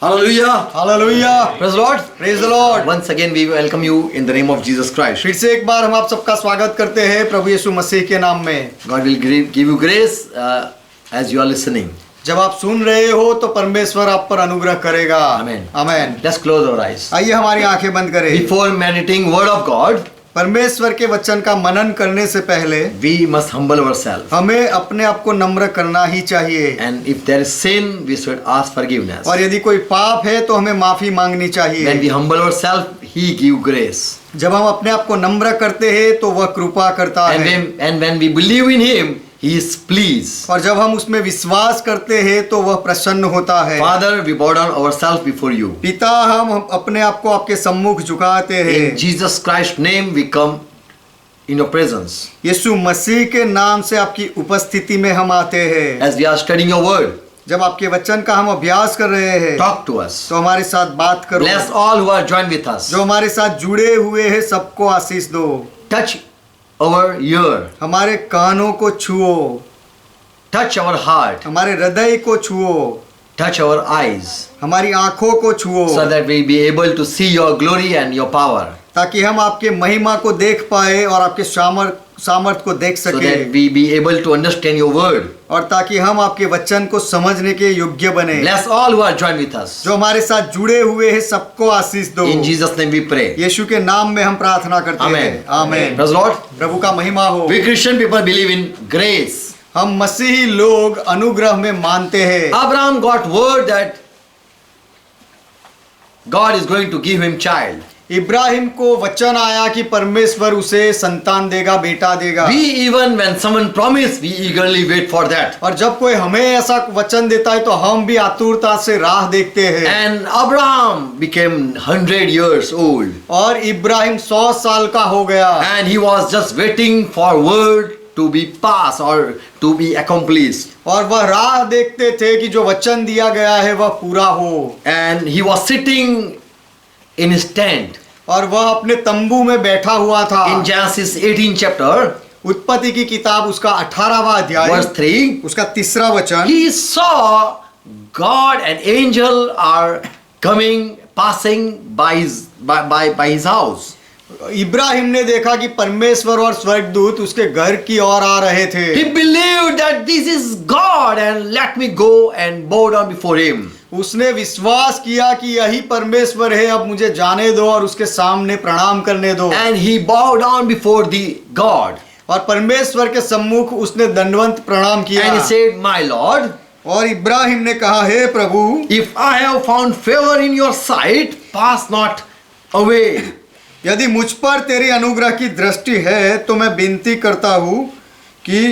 Hallelujah. Hallelujah. Praise the Lord. Praise the Lord. Once again we welcome you in the name of Jesus Christ. फिर से एक बार हम आप सबका स्वागत करते हैं प्रभु यीशु मसीह के नाम में। God will give you grace as you are listening. जब आप सुन रहे हो तो परमेश्वर आप पर अनुग्रह करेगा। Amen. Amen. Let's close our eyes. आइए हमारी आंखें बंद करें। Before meditating word of God, परमेश्वर के वचन का मनन करने से पहले we must humble ourselves. हमें अपने आप को नम्र करना ही चाहिए। And if there is sin, we should ask forgiveness. और यदि कोई पाप है तो हमें माफी मांगनी चाहिए। When we humble ourselves, He give grace. जब हम अपने आप को नम्र करते हैं तो वह कृपा करता है। And when we believe in Him, He is pleased. और जब हम उसमें विश्वास करते हैं तो वह प्रसन्न होता है। Father, we bow down ourselves before you. पिता हम अपने आप को आपके सम्मुख झुकाते हैं। In Jesus Christ's name we come in your presence. यीशु मसीह के नाम से आपकी उपस्थिति में हम आते हैं। As we are studying your word, जब आपके वचन का हम अभ्यास कर रहे हैं talk to us. तो हमारे साथ बात करो। Bless all who are joined with us. जो हमारे साथ जुड़े हुए हैं सबको आशीष दो। Touch our ear. हमारे कानों को छुओ, Touch our heart. हमारे हृदय को छुओ, Touch our eyes. हमारी आंखों को छुओ, So that we be able to see your glory and your power. ताकि हम आपके महिमा को देख पाए और आपके सामर्थ को देख So सके, that we be able to understand your word. और ताकि हम आपके वचन को समझने के योग्य बने। Bless all who are joined with us. जो हमारे साथ जुड़े हुए हैं सबको आशीष दो। In Jesus' name we pray. यीशु के नाम में हम प्रार्थना करते Amen. हैं। आमीन। Praise the Lord. प्रभु का महिमा हो। We Christian people believe in grace. हम मसीही लोग अनुग्रह में मानते हैं। Abraham got word that God is going to give him child. Ibrahim को वचन आया कि परमेश्वर उसे संतान देगा, बेटा देगा। We even when someone promise, we eagerly wait for that. और जब कोई हमें ऐसा वचन देता है तो हम भी आतुरता से राह देखते हैं। And Abraham became 100 years old. और इब्राहिम 100 साल का हो गया। And he was just waiting for word to be passed or to be accomplished. और वह राह देखते थे कि जो वचन दिया गया है वह पूरा हो। And he was sitting in his tent. और वह अपने तंबू में बैठा हुआ था। In Genesis 18 chapter, उत्पत्ति की किताब उसका 18वां अध्याय verse 3, उसका 3रा वचन। he saw God and angel are coming, passing by his house. Ibrahim ने देखा कि परमेश्वर और स्वर्गदूत उसके घर की ओर आ रहे थे। He believed that this is God and let me go and bow down before him. उसने विश्वास किया कि यही परमेश्वर है, अब मुझे जाने दो और उसके सामने प्रणाम करने दो। And he bowed down before the God. और परमेश्वर के सम्मुख उसने दंडवत प्रणाम किया। And he said, my Lord, और इब्राहिम ने कहा, हे प्रभु, if I have found favor in your sight, pass not away. यदि मुझ पर तेरी अनुग्रह की दृष्टि है तो मैं विनती करता हूँ कि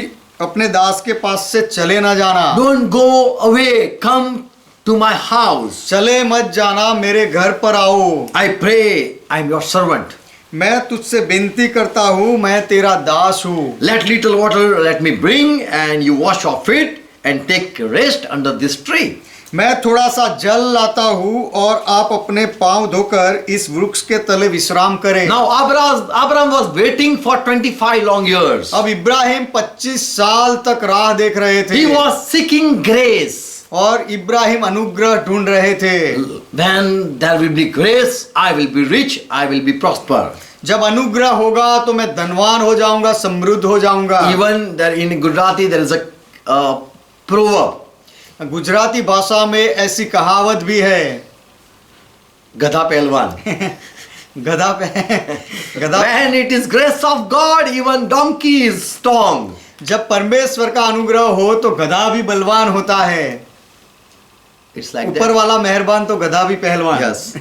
अपने दास के पास से चले ना जाना। Don't go away, come to my house. चले मत जाना, मेरे घर पर आओ। I pray, I am your servant. मैं तुझसे विनती करता हूँ, मैं तेरा दास हूँ। Let little water let me bring, and you wash your feet and take rest under this tree. मैं थोड़ा सा जल लाता हूँ और आप अपने पांव धोकर इस वृक्ष के तले विश्राम करें। Now Abraham was waiting for 25 long years. अब इब्राहिम 25 साल तक राह देख रहे थे। He was seeking grace. और इब्राहिम अनुग्रह ढूंढ रहे थे। When there will be grace, I will be rich, I will be prosper. जब अनुग्रह होगा तो मैं धनवान हो जाऊंगा, समृद्ध हो जाऊंगा। Even there in Gujarati there is a proverb. Gujarati भाषा में ऐसी कहावत भी है, गधा पहलवान. गधा पे गधा। When it is grace of God, even donkey is strong. जब परमेश्वर का अनुग्रह हो तो गधा भी बलवान होता है। It's like ऊपर that. वाला मेहरबान तो गधा भी पहलवान। Yes.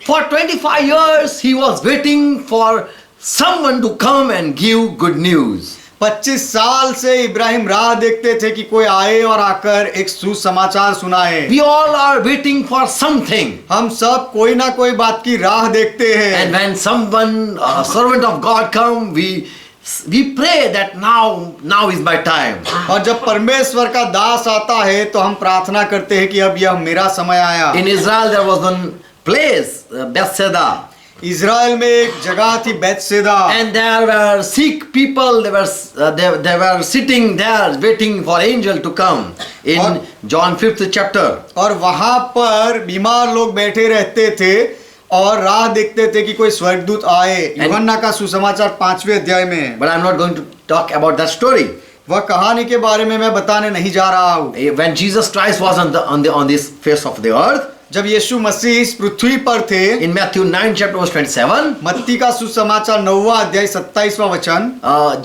For 25 years he was waiting for someone to come and give good news. 25 साल से इब्राहिम राह देखते थे कि कोई आए और आकर एक सुसमाचार सुनाए। We all are waiting for something. हम सब कोई ना कोई बात की राह देखते हैं। And when someone, a servant of God come, we pray that now is my time. और जब परमेश्वर का दास आता है तो हम प्रार्थना करते हैं कि अब यह मेरा समय आया। In Israel there was one place, Bethsaida. Israel में एक जगह थी बैतसैदा, and there were sick people. They were sitting there waiting for angel to come in और- John 5th chapter. और वहां पर बीमार लोग बैठे रहते थे और राह देखते थे कि कोई स्वर्गदूत आए। यूहन्ना का सुसमाचार 5वें अध्याय में। But I'm not going to talk about that story. वह कहानी के बारे में मैं बताने नहीं जा रहा हूँ। When Jesus Christ was on this face of the earth, जब यीशु मसीह इस पृथ्वी पर थे, in Matthew 9 chapter verse 27, मत्ती का सुसमाचार 9वां अध्याय 27वां वचन,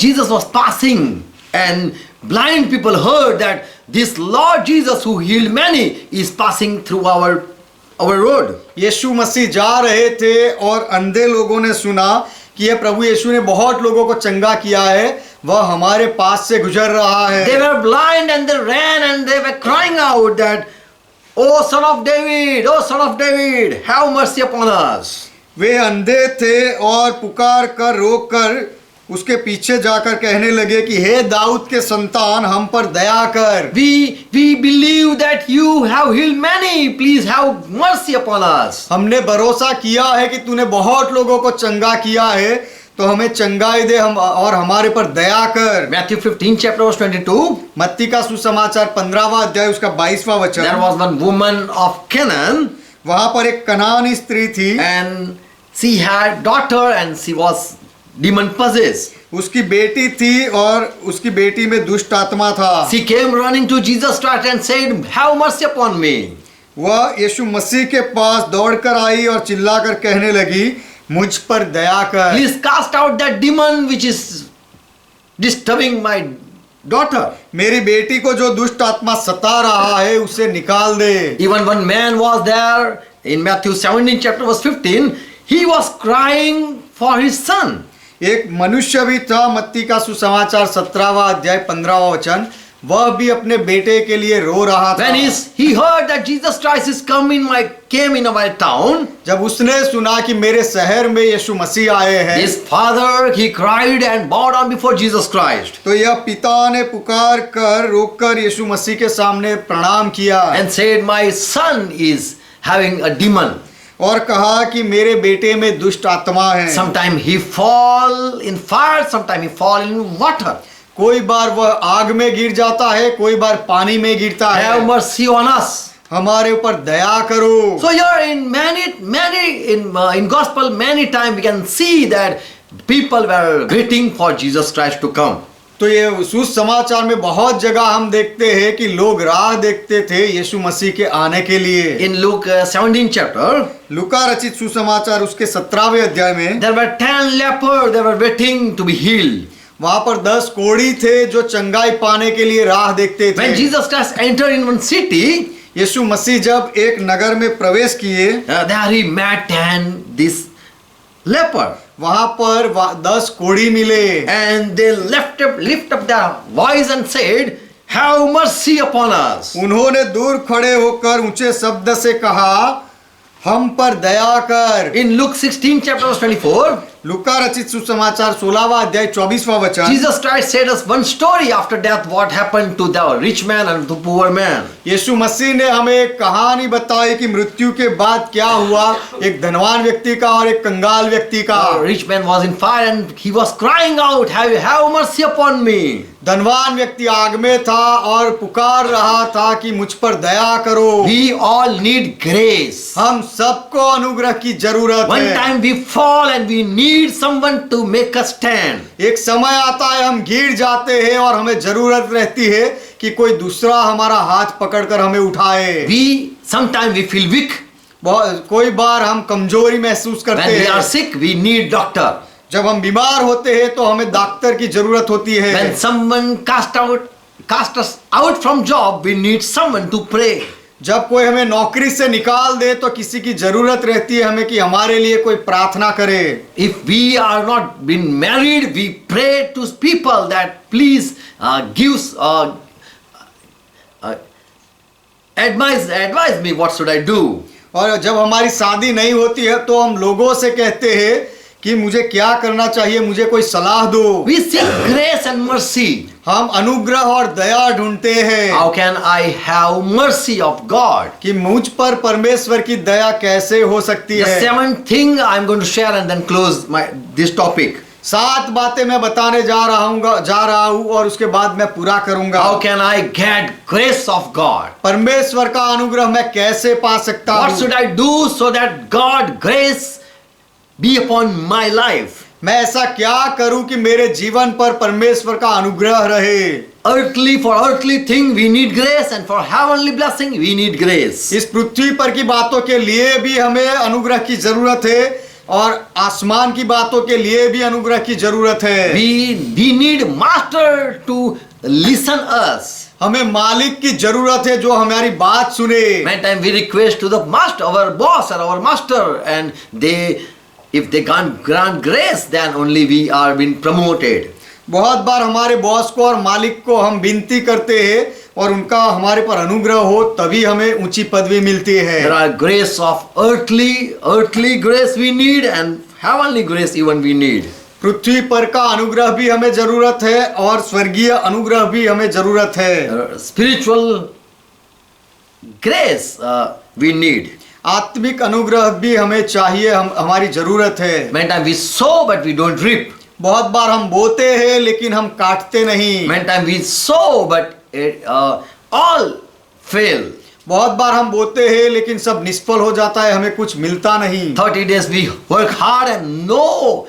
Jesus was passing and blind people heard that this Lord Jesus who healed many is passing through our road. यीशु मसीह जा रहे थे और अंधे लोगों ने सुना कि यह प्रभु यीशु ने बहुत लोगों को चंगा किया है, वह हमारे पास से गुजर रहा है। They were blind and they ran and they were crying out that, "Oh son of David, oh son of David, have mercy upon us." वे अंधे थे और पुकार कर रोक कर उसके पीछे जाकर कहने लगे कि हे दाऊद के संतान, हम पर दया कर। We believe that you have healed many. Please have mercy upon us. हमने भरोसा किया है कि तूने बहुत लोगों को चंगा किया है, तो हमें चंगाई दे हम और हमारे पर दया कर। Matthew 15 chapter verse 22. मत्ती का सुसमाचार 15वां अध्याय उसका 22वां There वचन। was one woman of Canaan वहां पर एक कनानी स्त्री थी, and she had daughter and she was demon possessed. उसकी बेटी थी और उसकी बेटी में दुष्ट आत्मा था। She came running to Jesus Christ and said, "Have mercy upon me." वह यीशु मसीह के पास दौड़कर आई और चिल्लाकर कहने लगी, मुझ पर दया कर। Please cast out that demon which is disturbing my daughter. मेरी बेटी को जो दुष्ट आत्मा सता रहा है उसे निकाल दे। Even one man was there in Matthew 17 chapter verse 15. He was crying for his son. एक मनुष्य भी था, मत्ती का सुसमाचार 17वां अध्याय 15वां वचन, वह भी अपने बेटे के लिए रो रहा था। When he heard that Jesus Christ is came in my town, जब उसने सुना कि मेरे शहर में यीशु मसीह आए हैं, his father, he cried and bowed down before Jesus Christ तो यह पिता ने पुकार कर रोककर यीशु मसीह के सामने प्रणाम किया and said, "My son is having a demon." और कहा कि मेरे बेटे में दुष्ट आत्मा है। Sometime he fall in fire, sometime he fall in water. कोई बार वह आग में गिर जाता है, कोई बार पानी में गिरता Have है। mercy on us. हमारे ऊपर दया करो। So here in gospel many times we can see that people were waiting for Jesus Christ to come. तो ये सुसमाचार में बहुत जगह हम देखते हैं कि लोग राह देखते थे यीशु मसीह के आने के लिए। In Luke 17 chapter, लूका रचित सुसमाचार उसके 17वें अध्याय में there were 10 lepers, they were waiting to be healed. वहां पर 10 कोढ़ी थे जो चंगाई पाने के लिए राह देखते When थे। Jesus Christ entered in one city, यीशु मसीह जब एक नगर में प्रवेश किए, there he met 10 this leper. वहां पर 10 कोढ़ी मिले And they lift up their voice and said, "Have mercy upon us." उन्होंने दूर खड़े होकर ऊंचे शब्द से कहा, हम पर दया कर। In Luke 16 chapter verse 24, लूका रचित सुसमाचार 16वां अध्याय 24वां वचन, Jesus Christ said us one story after death what happened to the rich man and the poor man. यीशु मसीह ने हमें एक कहानी बताई कि मृत्यु के बाद क्या हुआ, एक धनवान व्यक्ति का और एक कंगाल व्यक्ति का। The rich man was in fire and he was crying out, have mercy upon me." धनवान व्यक्ति आग में था और पुकार रहा था कि मुझ पर दया करो। We all need grace. हम सबको अनुग्रह की जरूरत One है। time we fall and we need someone to make us stand. एक समय आता है हम गिर जाते हैं और हमें जरूरत रहती है कि कोई दूसरा हमारा हाथ पकड़कर हमें उठाए। Sometimes we feel weak. कोई बार हम कमजोरी महसूस करते When we are हैं। sick, we need doctor. जब हम बीमार होते हैं तो हमें डॉक्टर की जरूरत होती है। When someone cast us out from job, we need someone to pray. जब कोई हमें नौकरी से निकाल दे तो किसी की जरूरत रहती है हमें कि हमारे लिए कोई प्रार्थना करे। If we are not been married, we pray to people that please advise me what should I do. और जब हमारी शादी नहीं होती है तो हम लोगों से कहते हैं कि मुझे क्या करना चाहिए, मुझे कोई सलाह दो। We seek grace and mercy. हम अनुग्रह और दया ढूंढते हैं How can I have mercy of God? कि मुझ पर परमेश्वर की दया कैसे हो सकती The है। seventh thing I'm going to share and then close this topic. 7 बातें मैं बताने जा रहा हूँ और उसके बाद मैं पूरा करूंगा। How can I get grace of God? परमेश्वर का अनुग्रह मैं कैसे पा सकता What हूँ? should I do so that God grace be upon my life? मैं ऐसा क्या करूं कि मेरे जीवन पर परमेश्वर का अनुग्रह रहे। For earthly thing we need grace, and for heavenly blessing we need grace. इस पृथ्वी पर की बातों के लिए भी हमें अनुग्रह की जरूरत है और आसमान की बातों के लिए भी अनुग्रह की जरूरत है। We need master to listen us. हमें मालिक की जरूरत है जो हमारी बात सुने। Many times we request to the master, our boss or our master, and if they can't grant grace, then only we are being promoted. बहुत बार हमारे बॉस को और मालिक को हम विनती करते हैं और उनका हमारे पर अनुग्रह हो तभी हमें ऊंची पदवी मिलती है। There are grace of earthly grace we need, and heavenly grace even we need. पृथ्वी पर का अनुग्रह भी हमें जरूरत है और स्वर्गीय अनुग्रह भी हमें जरूरत है। Spiritual grace we need. आत्मिक अनुग्रह भी हमें चाहिए, हमारी जरूरत है। Many times we sow but we don't reap. बहुत बार हम बोते हैं लेकिन हम काटते नहीं। Many times we sow but all fail. बहुत बार हम बोते हैं लेकिन सब निष्फल हो जाता है, हमें कुछ मिलता नहीं। 30 days we work hard and no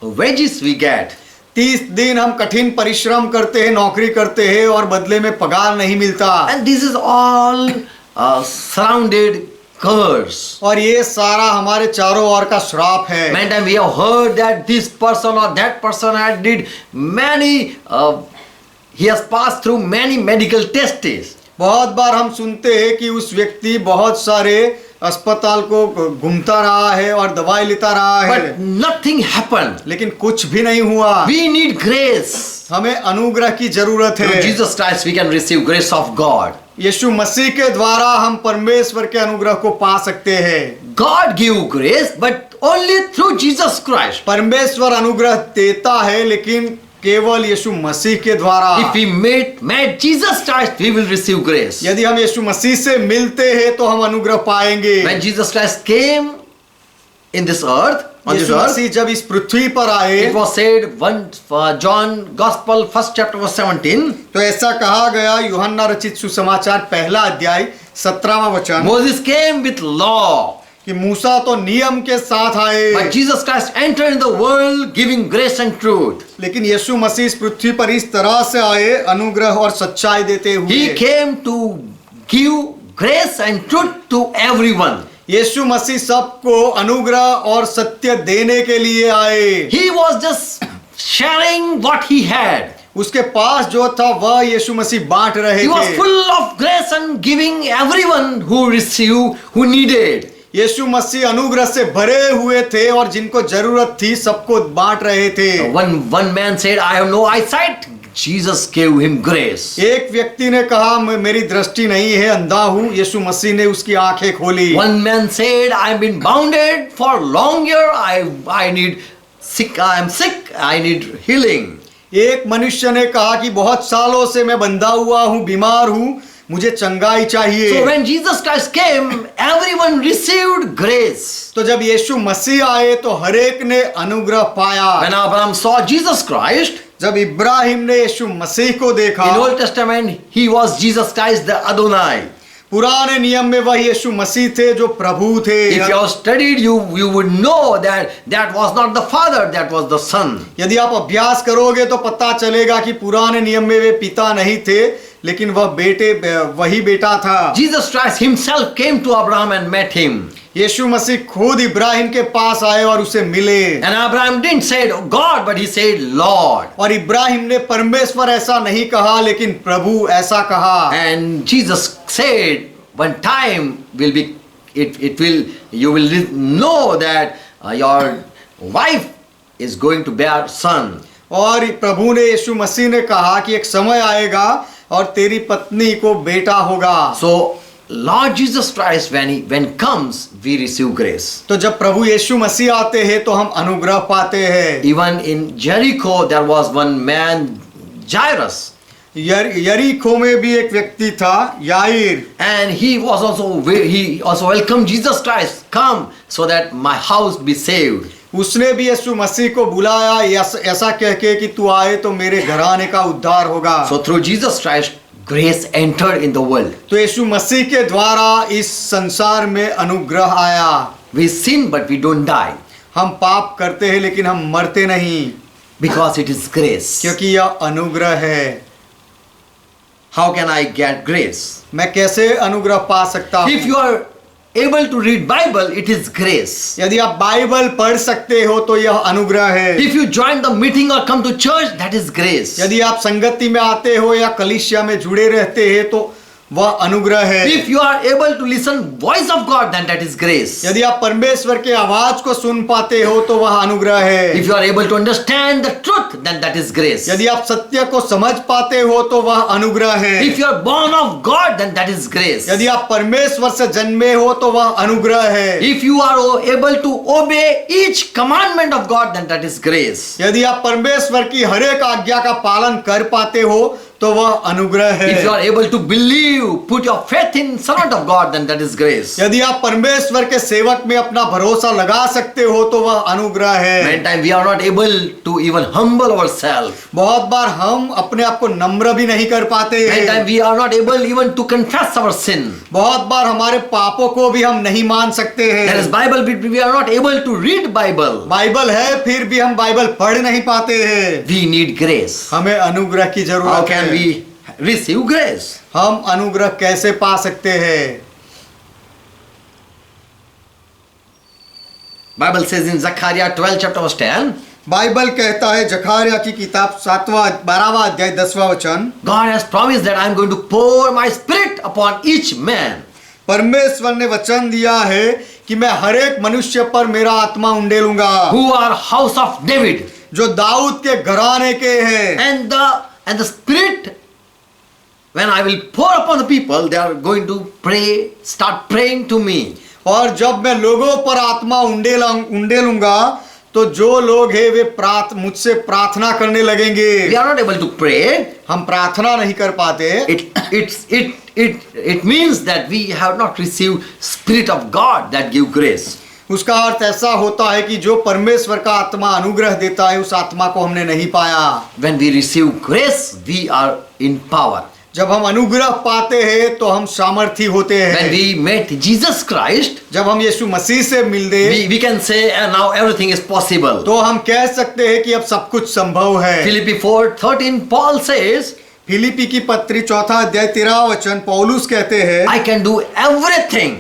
wages we get. 30 दिन हम कठिन परिश्रम करते हैं, नौकरी करते हैं और बदले में पगार नहीं मिलता। And this is all surrounded curse. और ये सारा हमारे चारों ओर का श्राप है। Many times we have heard that this person or that person had did many, he has passed through many medical tests. बहुत बार हम सुनते हैं कि उस व्यक्ति बहुत सारे अस्पताल को घूमता रहा है और दवाई लेता रहा है, But nothing happened. लेकिन कुछ भी नहीं हुआ। We need grace. हमें अनुग्रह की जरूरत Through है। Jesus Christ we can receive grace of God. यीशु मसीह के द्वारा हम परमेश्वर के अनुग्रह को पा सकते हैं। God give grace but only through Jesus Christ. परमेश्वर अनुग्रह देता है लेकिन केवल यीशु मसीह के द्वारा। If we met Jesus Christ, we will receive grace. यदि हम यीशु मसीह से मिलते हैं तो हम अनुग्रह पाएंगे। When Jesus Christ came in this earth, on this Yeshu earth, मसीह जब इस पृथ्वी पर आए it was said, John Gospel, 1st chapter verse 17, तो ऐसा कहा गया, यूहन्ना रचित सुसमाचार 1 अध्याय 17वां वचन, Moses came with law, कि मूसा तो नियम के साथ आए, but Jesus Christ entered in the world giving grace and truth. लेकिन यीशु मसीह इस पृथ्वी पर इस तरह से आए अनुग्रह और सच्चाई देते हुए। He came to give grace and truth to everyone. यीशु मसीह सबको अनुग्रह और सत्य देने के लिए आए। He was just sharing what he had. उसके पास जो था वह यीशु मसीह बांट रहे He was थे। full of grace and giving everyone who received, who needed. यीशु मसीह अनुग्रह से भरे हुए थे और जिनको जरूरत थी सबको बांट रहे थे। One man said, I have no eyesight. Jesus gave him grace. एक व्यक्ति ने कहा मेरी दृष्टि नहीं है, अंधा हूं। यीशु मसीह ने उसकी आंखें खोली। One man said, I have been bounded for long year. I need sick. I am sick. I need healing. एक मनुष्य ने कहा कि बहुत सालों से मैं बंधा हुआ हूं, बीमार हूं, मुझे चंगाई चाहिए। So when Jesus Christ came, everyone received grace. तो जब यीशु मसीह आए तो हर एक ने अनुग्रह पाया। When Abraham saw Jesus Christ, जब इब्राहिम ने यीशु मसीह को देखा, in Old Testament, he was Jesus Christ the Adonai. पुराने नियम में वह यीशु मसीह थे जो प्रभु थे। If you have studied, you would know that was not the Father, that was the Son. यदि आप अभ्यास करोगे तो पता चलेगा कि पुराने नियम में वे पिता नहीं थे लेकिन वही बेटा था। Jesus Christ himself came to Abraham and met him. यीशु मसीह खुद इब्राहिम के पास आए और उसे मिले। And Abraham didn't say God, but he said Lord. और इब्राहिम ने परमेश्वर ऐसा नहीं कहा लेकिन प्रभु ऐसा कहा। And Jesus said, one time you will know that your wife is going to bear son. और प्रभु ने यीशु मसीह ने कहा कि एक समय आएगा और तेरी पत्नी को बेटा होगा। So Lord Jesus Christ, when comes, we receive grace. तो जब प्रभु यीशु मसीह आते हैं तो हम अनुग्रह पाते हैं। Even in Jericho, there was one man, Jairus, यरीको में भी एक व्यक्ति था, याईर, and he also welcomed Jesus Christ. Come, so that my house be saved. उसने भी यीशु मसीह को बुलाया ऐसा कह के कि तू आए तो मेरे घराने का उद्धार होगा। So through Jesus Christ, grace entered in the world. तो यीशु मसीह के द्वारा इस संसार में अनुग्रह आया। We sin, but we don't die, हम पाप करते हैं लेकिन हम मरते नहीं, because it is grace. क्योंकि यह अनुग्रह है। How can I get grace? मैं कैसे अनुग्रह पा सकता हूँ? If you are able to read Bible, it is grace. यदि आप बाइबल पढ़ सकते हो तो यह अनुग्रह है। If you join the meeting or come to church, that is grace. यदि आप संगति में आते हो या कलीसिया में जुड़े रहते हैं तो वह अनुग्रह है। If you are able to listen voice of God, then that is grace. यदि आप परमेश्वर के आवाज को सुन पाते हो तो वह अनुग्रह है। If you are able to understand the truth, then that is grace. यदि आप सत्य को समझ पाते हो तो वह अनुग्रह है। If you are born of God, then that is grace. यदि आप परमेश्वर से जन्मे हो तो वह अनुग्रह है। If you are able to obey each commandment of God, then that is grace. यदि आप परमेश्वर की हर एक आज्ञा का पालन कर पाते हो तो वह अनुग्रह है। If you are able to believe, put your faith in servant of God, then that is grace. यदि आप परमेश्वर के सेवक में अपना भरोसा लगा सकते हो तो वह अनुग्रह है। Many times we are not able to even humble ourselves. बहुत बार हम अपने आप को नम्र भी नहीं कर पाते Many हैं। times we are not able even to confess our sin. बहुत बार हमारे पापों को भी हम नहीं मान सकते There is हैं। Bible, but we are not able to read Bible. Bible है फिर भी हम बाइबल पढ़ नहीं पाते हैं। We need grace. हमें अनुग्रह की How जरूरत can है। we receive grace? हम अनुग्रह कैसे पा सकते हैं? Bible says in Zechariah 12 chapter verse 10, Bible कहता है जकारिया की किताब 12वां अध्याय 10वां वचन, God has promised that I am going to pour my spirit upon each man. परमेश्वर ने वचन दिया है कि मैं हर एक मनुष्य पर मेरा आत्मा उंडेलूंगा Who are house of David. जो दाऊद के घराने के हैं। And the spirit, when I will pour upon the people, they are going to pray, start praying to me. और जब मैं लोगों पर आत्मा उंडेलूंगा तो जो लोग हैं वे मुझसे प्रार्थना करने लगेंगे। We are not able to pray. हम प्रार्थना नहीं कर पाते। It means that we have not received Spirit of God that give grace. उसका अर्थ ऐसा होता है कि जो परमेश्वर का आत्मा अनुग्रह देता है उस आत्मा को हमने नहीं पाया। When we receive grace, we are in power. जब हम अनुग्रह पाते हैं तो हम सामर्थी होते When हैं। we met Jesus Christ, जब हम यीशु मसीह से मिलते we can say, and now everything is possible. तो हम कह सकते हैं कि अब सब कुछ संभव है। Philippians 4:13, Paul says, फिलिपी की पत्री 4 अध्याय 13 वचन पौलुस कहते हैं, I can do everything.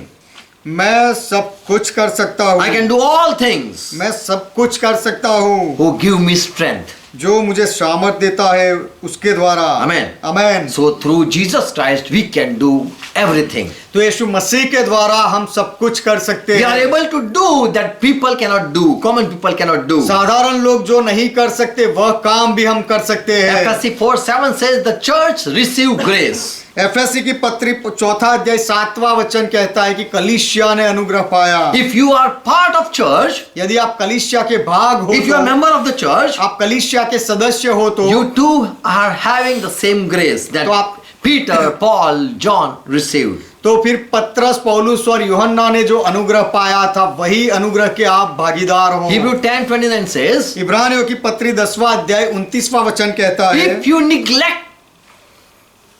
मैं सब कुछ कर सकता हूँ। I can do all things मैं सब कुछ कर सकता हूँ who give me strength. जो मुझे सामर्थ देता है उसके द्वारा। Amen. Amen. So through Jesus Christ, we can do everything. तो यीशु मसीह के द्वारा हम सब कुछ कर सकते We are हैं। able to do that people cannot do, common people cannot do. साधारण लोग जो नहीं कर सकते वह काम भी हम कर सकते हैं। Ephesians 4:7 says the church receive grace. FSc की पत्री 4 अध्याय 7वां वचन कहता है कि कलीसिया ने अनुग्रह पाया। If you are part of church, यदि आप कलीसिया के भाग हो, if you are a member of the church, आप कलीसिया के सदस्य हो तो you too are having the same grace that तो आप- Peter, Paul, John received. तो फिर पत्रस, पौलुस और यूहन्ना ने जो अनुग्रह पाया था वही अनुग्रह के आप भागीदार हो। Hebrews 10:29 says, इब्रानियों की पत्री 10वां अध्याय 29वां वचन कहता है, if you neglect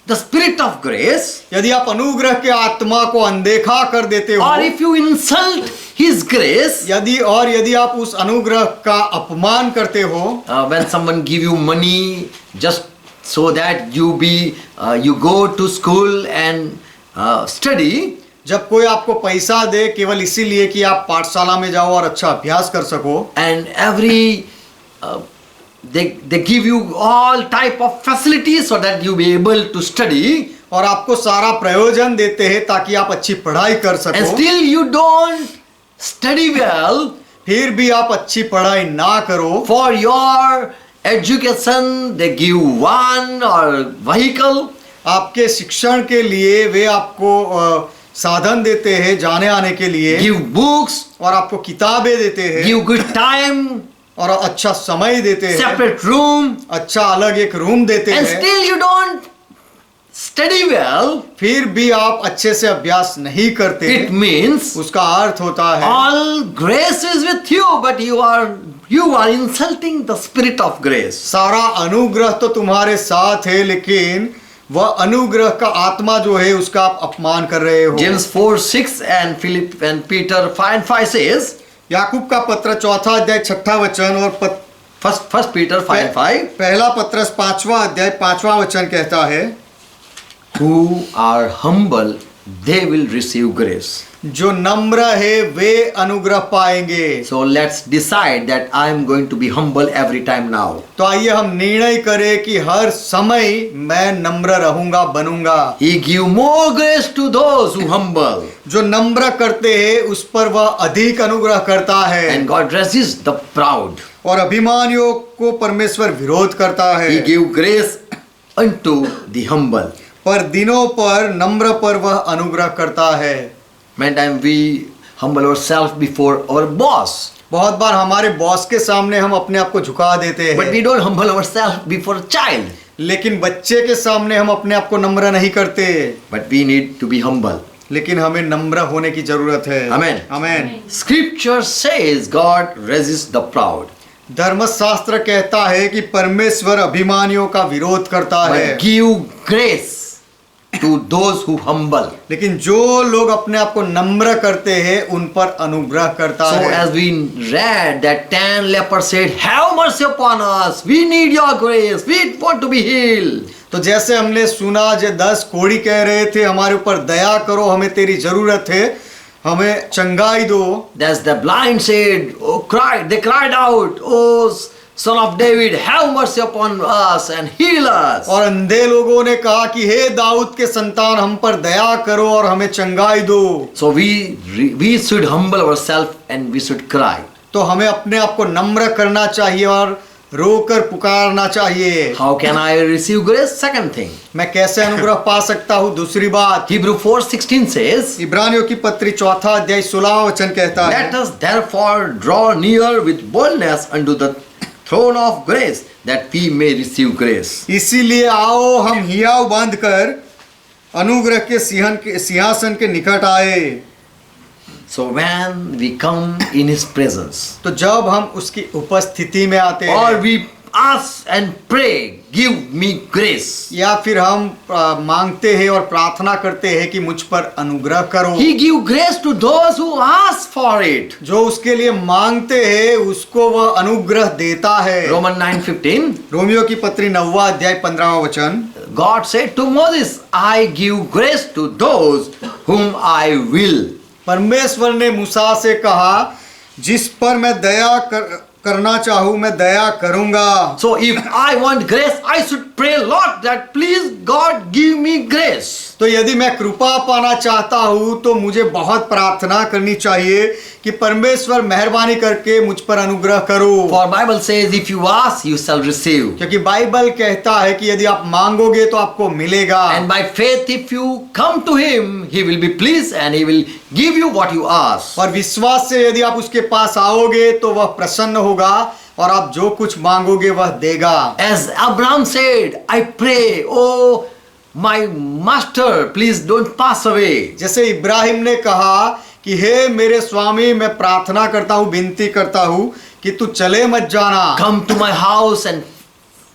the spirit of grace, यदि आप अनुग्रह के आत्मा को अनदेखा कर देते हो, or if you insult his grace, यदि आप उस अनुग्रह का अपमान करते हो, when someone give you money just so that you go to school and study, जब कोई आपको पैसा दे केवल इसीलिए कि आप पाठशाला में जाओ और अच्छा अभ्यास कर सको, and they give you all type of facilities so that you be able to study, और आपको सारा प्रयोजन देते हैं ताकि आप अच्छी पढ़ाई कर and सको, still you don't study well, फिर भी आप अच्छी पढ़ाई ना करो, for your education they give one or vehicle, आपके शिक्षण के लिए वे आपको साधन देते हैं जाने आने के लिए, give books, और आपको किताबें देते हैं, give good time, और अच्छा समय देते हैं, separate room, अच्छा अलग एक रूम देते and हैं, still you don't study well, फिर भी आप अच्छे से अभ्यास नहीं करते, it means उसका अर्थ होता है all grace is with you, but you are insulting the spirit of grace. सारा अनुग्रह तो तुम्हारे साथ है, लेकिन वह अनुग्रह का आत्मा जो है उसका आप अपमान कर रहे हो। James 4:6 and Philip and Peter 5:5 says, याकूब का पत्र 4 अध्याय 6 वचन और First Peter 5:5, पहला पत्रस 5वां अध्याय 5वां वचन कहता है, who are humble, they will receive grace. जो नम्र है वे अनुग्रह पाएंगे। So let's decide that I am going to be humble every time now. तो आइए हम निर्णय करें कि हर समय मैं नम्र रहूंगा, बनूंगा। He give more grace to those who humble, जो नम्र करते हैं उस पर वह अधिक अनुग्रह करता है, and God resists the proud. और अभिमानियों को परमेश्वर विरोध करता है। He give grace unto the humble. पर दिनों पर नम्र पर वह अनुग्रह करता है। Many times we humble ourselves before our boss, बहुत बार हमारे बॉस के सामने हम अपने आप को झुका देते but we हैं, don't humble ourselves before a child. लेकिन बच्चे के सामने हम अपने आप को नम्र नहीं करते। But we need to be humble. लेकिन हमें नम्र होने की जरूरत है। Amen. Amen. Scripture says God resists the proud, धर्मशास्त्र कहता है कि परमेश्वर अभिमानियों का विरोध करता है, but give grace to those who humble. लेकिन जो लोग अपने आप को नम्र करते हैं उन पर अनुग्रह करता So है। as we read that 10 lepers said, have mercy upon us, we need your grace, we want to be healed. तो जैसे हमने सुना जो 10 कोढ़ी कह रहे थे, हमारे ऊपर दया करो, हमें तेरी जरूरत है, हमें चंगाई दो। That's the blind said, they cried out, oh son of David, have mercy upon us and heal us. और अंधे लोगों ने कहा कि हे दाऊद के संतान, हम पर दया करो और हमें चंगाई दो। So we should humble ourselves and we should cry. तो हमें अपने आप को नम्र करना चाहिए और रोकर पुकारना चाहिए। How can I receive grace? Second thing, मैं कैसे अनुग्रह पा सकता हूँ? दूसरी बात, Hebrew 4:16 says, इब्रानियों की पत्री 4 अध्याय 16 वचन कहता है, let us therefore draw near with boldness unto the throne of grace, that we may receive grace. इसीलिए आओ हम हियाव बांध कर अनुग्रह के सिंहासन के निकट आए। So when we come in His presence, तो जब हम उसकी उपस्थिति में आते or हैं, we ask and pray, give me grace, या फिर हम मांगते हैं और प्रार्थना करते हैं कि मुझ पर अनुग्रह करो, He give grace to those who ask for it. जो उसके लिए मांगते हैं उसको वह अनुग्रह देता है। Romans 9:15, रोमियो की पत्री 9 अध्याय 15 वचन, God said to Moses, I give grace to those whom I will. परमेश्वर ने मूसा से कहा, जिस पर मैं दया करना चाहूँ मैं दया करूंगा। So if I want grace, I should pray, Lord, that please God give me grace. तो यदि मैं कृपा पाना चाहता हूँ तो मुझे बहुत प्रार्थना करनी चाहिए कि परमेश्वर मेहरबानी करके मुझ पर अनुग्रह करो। For Bible says, if you ask, you shall receive. क्योंकि बाइबल कहता है कि यदि आप मांगोगे तो आपको मिलेगा। And by faith, if you come to Him, He will be pleased and He will give you what you ask. और विश्वास से यदि आप उसके पास आओगे तो वह प्रसन्न होगा और आप जो कुछ मांगोगे वह देगा। As Abraham said, I pray, oh my master, please don't pass away. जैसे इब्राहिम ने कहा कि हे मेरे स्वामी, मैं प्रार्थना करता हूँ, विनती करता हूँ कि तू चले मत जाना। Come to my house and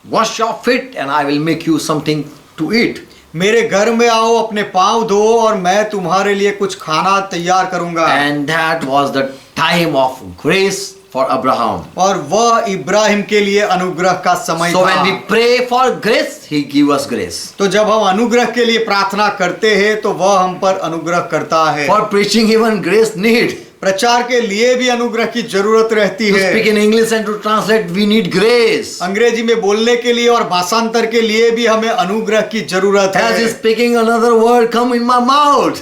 wash your feet and I will make you something to eat. मेरे घर में आओ, अपने पाँव धो और मैं तुम्हारे लिए कुछ खाना तैयार करूंगा। And that was the time of grace for Abraham. और वह इब्राहिम के लिए अनुग्रह का समय So था। when we pray for grace, He give us grace. तो जब हम अनुग्रह के लिए प्रार्थना करते हैं तो वह हम पर अनुग्रह करता है। For preaching even grace need. प्रचार के लिए भी अनुग्रह की जरूरत रहती To है। speak in English and to translate, we need grace. अंग्रेजी में बोलने के लिए और भाषांतर के लिए भी हमें अनुग्रह की जरूरत As है। is speaking another word come in my mouth.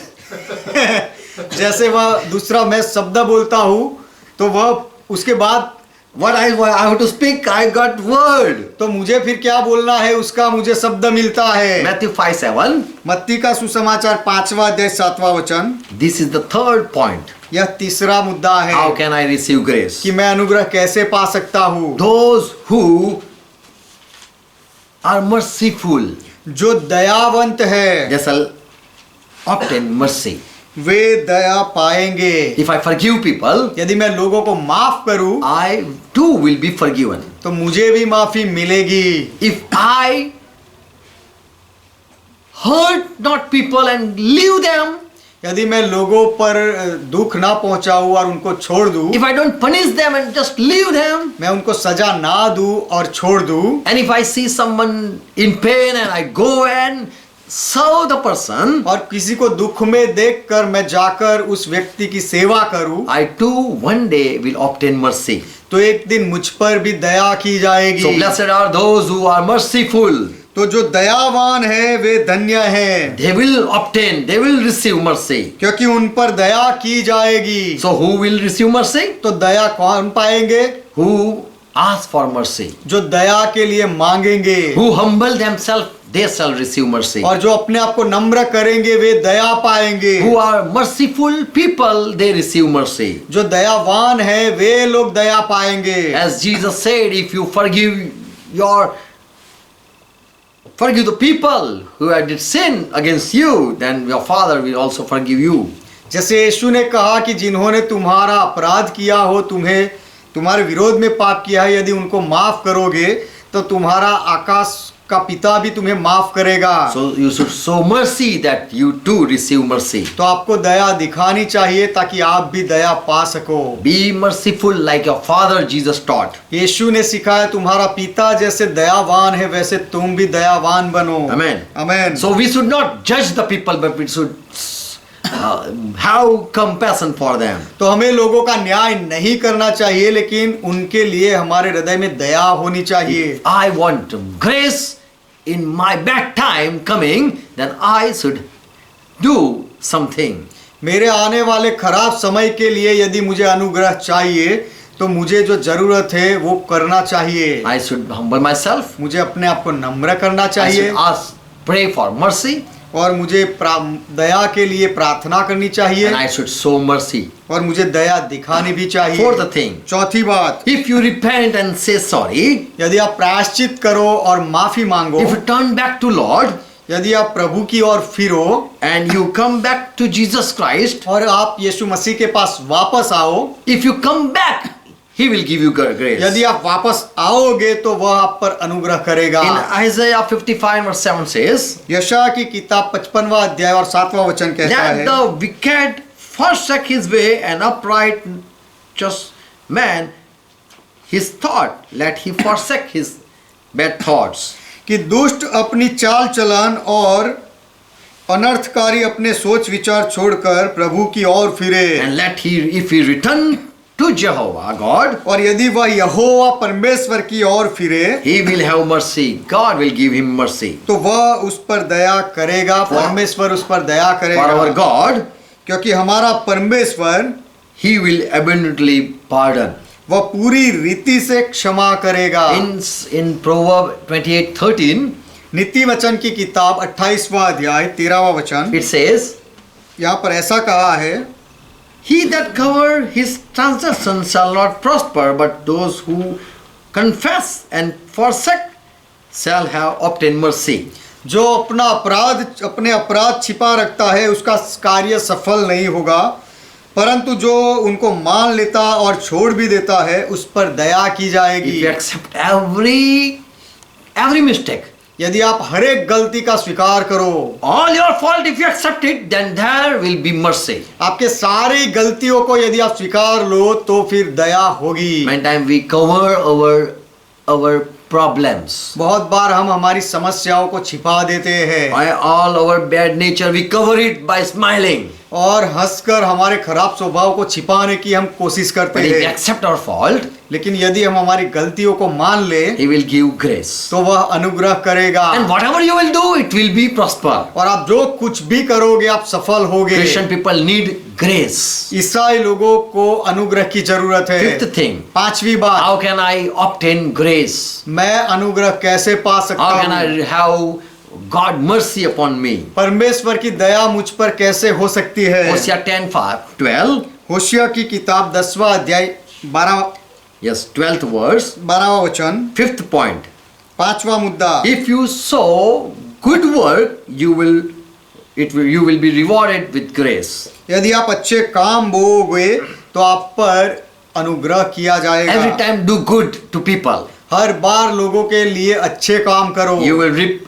जैसे वह दूसरा मैं शब्द बोलता हूँ तो वह उसके बाद what I have to speak, I got word. तो मुझे फिर क्या बोलना है उसका मुझे शब्द मिलता है। Matthew 5:7. मत्ती का सुसमाचार 5वां अध्याय 7वां वचन। This is the third point. यह तीसरा मुद्दा है How can I receive grace? कि मैं अनुग्रह कैसे पा सकता हूँ। Those who are merciful, जो दयावंत है they shall obtain mercy. वे दया पाएंगे। If I forgive people, यदि मैं लोगों को माफ करूं I too will be forgiven. तो मुझे भी माफी मिलेगी। If I hurt not people and leave them, यदि मैं लोगों पर दुख ना पहुंचाऊं और उनको छोड़ दूं, if I don't punish them and just leave them, मैं उनको सजा ना दूं और छोड़ दूं, and if I see someone in pain and I go and serve the person, और किसी को दुख में देखकर मैं जाकर उस व्यक्ति की सेवा करूं, I too one day will obtain mercy. तो एक दिन मुझ पर भी दया की So जाएगी। blessed are those who are merciful. तो जो दयावान है वे धन्य हैं, They will obtain, they will receive mercy. क्योंकि उन पर दया की जाएगी। So who will receive mercy? तो दया कौन पाएंगे? Who ask for mercy. जो दया के लिए मांगेंगे। Who humble themselves, they shall receive mercy. और जो अपने आप को नम्र करेंगे वे दया पाएंगे। Who are merciful people, they receive mercy. जो दयावान है वे लोग दया पाएंगे। As Jesus said, if you forgive the people who had sin against you, then your Father will also forgive you. जैसे यीशु ने कहा कि जिन्होंने तुम्हारा अपराध किया हो, तुम्हें तुम्हारे विरोध में पाप किया है, यदि उनको माफ करोगे तो तुम्हारा आकाश का पिता भी तुम्हें माफ करेगा। So you should show mercy that you too receive mercy. तो आपको दया दिखानी चाहिए ताकि आप भी दया पा सको। Be merciful like your Father Jesus taught. यीशु ने सिखाया तुम्हारा पिता जैसे दयावान है वैसे तुम भी दयावान बनो। Amen. Amen. So we should not judge the people, but we should have compassion for them. तो हमें लोगों का न्याय नहीं करना चाहिए, लेकिन उनके लिए हमारे हृदय में दया होनी चाहिए। I want grace in my bad time coming, then I should do something. मेरे आने वाले खराब समय के लिए यदि मुझे अनुग्रह चाहिए तो मुझे जो जरूरत है वो करना चाहिए। I should humble myself. मुझे अपने आप को नम्र करना I चाहिए should pray for mercy, और मुझे दया के लिए प्रार्थना करनी चाहिए and I should show mercy. और मुझे दया दिखानी भी चाहिए। Fourth thing, चौथी बात, if you repent and say sorry, यदि आप प्रायश्चित करो और माफी मांगो, if you turn back to Lord यदि आप प्रभु की ओर फिरो and you come back to Jesus Christ, और आप यीशु मसीह के पास वापस आओ, if you come back, He will give you grace. यदि आप वापस आओगे तो वह आप पर अनुग्रह करेगा। In Isaiah 55 verse 7 says, यशायाह की किताब 55वां अध्याय और 7वां वचन कहता let है, the wicked forsake his way and upright just man his thought, let he forsake his bad thoughts. कि दुष्ट अपनी चाल चलन और अनर्थकारी अपने सोच विचार छोड़कर प्रभु की ओर फिरे। And let he, if he return to Jehovah God, और यदि वह यहोवा परमेश्वर की ओर फिरे he will have mercy. God will give him mercy. तो वह उस पर दया करेगा, परमेश्वर उस पर दया For our करेगा, God, क्योंकि हमारा परमेश्वर he will abundantly pardon. वह पूरी रीति से क्षमा करेगा। In Proverbs 28:13, नीति वचन की किताब 28वां अध्याय 13वां वचन, it says, यहाँ पर ऐसा कहा है, he that cover his transgression shall not prosper, but those who confess and forsake shall have obtained mercy. जो अपने अपराध छिपा रखता है उसका कार्य सफल नहीं होगा, परंतु जो उनको मान लेता और छोड़ भी देता है उस पर दया की जाएगी। If you accept every mistake, यदि आप हर एक गलती का स्वीकार करो, all your fault, if you accept it, then there will be mercy. आपके सारी गलतियों को यदि आप स्वीकार लो तो फिर दया होगी। Many times we cover our problems, बहुत बार हम हमारी समस्याओं को छिपा देते हैं by all our bad nature, we cover it by smiling. और हंसकर हमारे खराब स्वभाव को छिपाने की हम कोशिश करते But if we हैं, accept our fault, लेकिन यदि हम हमारी गलतियों को मान ले He will give grace. तो वह अनुग्रह करेगा। And whatever you will do, it will be prosper. और आप जो कुछ भी करोगे आप सफल होगे। Christian people need grace. ईसाई लोगों को अनुग्रह की जरूरत है। Fifth thing, पांचवी बात, how can I obtain grace? मैं अनुग्रह कैसे पा सकता How can हूँ? I have God mercy upon me? परमेश्वर की दया मुझ पर कैसे हो सकती है? Hosea 10:12. होशिया की किताब 10वां अध्याय 12th verse. 12वां वचन, 5th point. 5वां मुद्दा, If you sow good work, you will be rewarded with grace. यदि आप अच्छे काम बोओगे तो आप पर अनुग्रह किया Every जाएगा। time do good to people. हर बार लोगों के लिए अच्छे काम करो, You will reap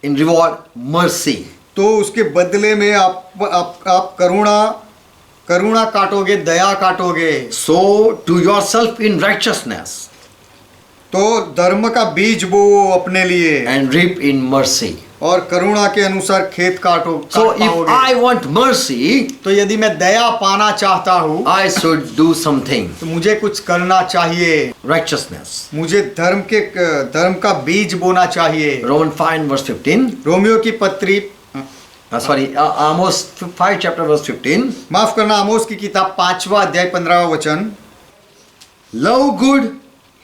in reward mercy. तो उसके बदले में आप करुणा काटोगे, दया काटोगे। Sow to yourself in righteousness तो धर्म का बीज बो अपने लिए and reap in mercy. और करुणा के अनुसार खेत काट So if पाओगे। I want mercy, तो यदि मैं दया पाना चाहता हूँ I should do something. तो मुझे कुछ करना चाहिए, Righteousness. मुझे धर्म का बीज बोना चाहिए। Romans 5:15. रोमियो की पत्री Amos 5 chapter verse 15. माफ करना, आमोस की किताब 5वां अध्याय 15वां वचन, Love good,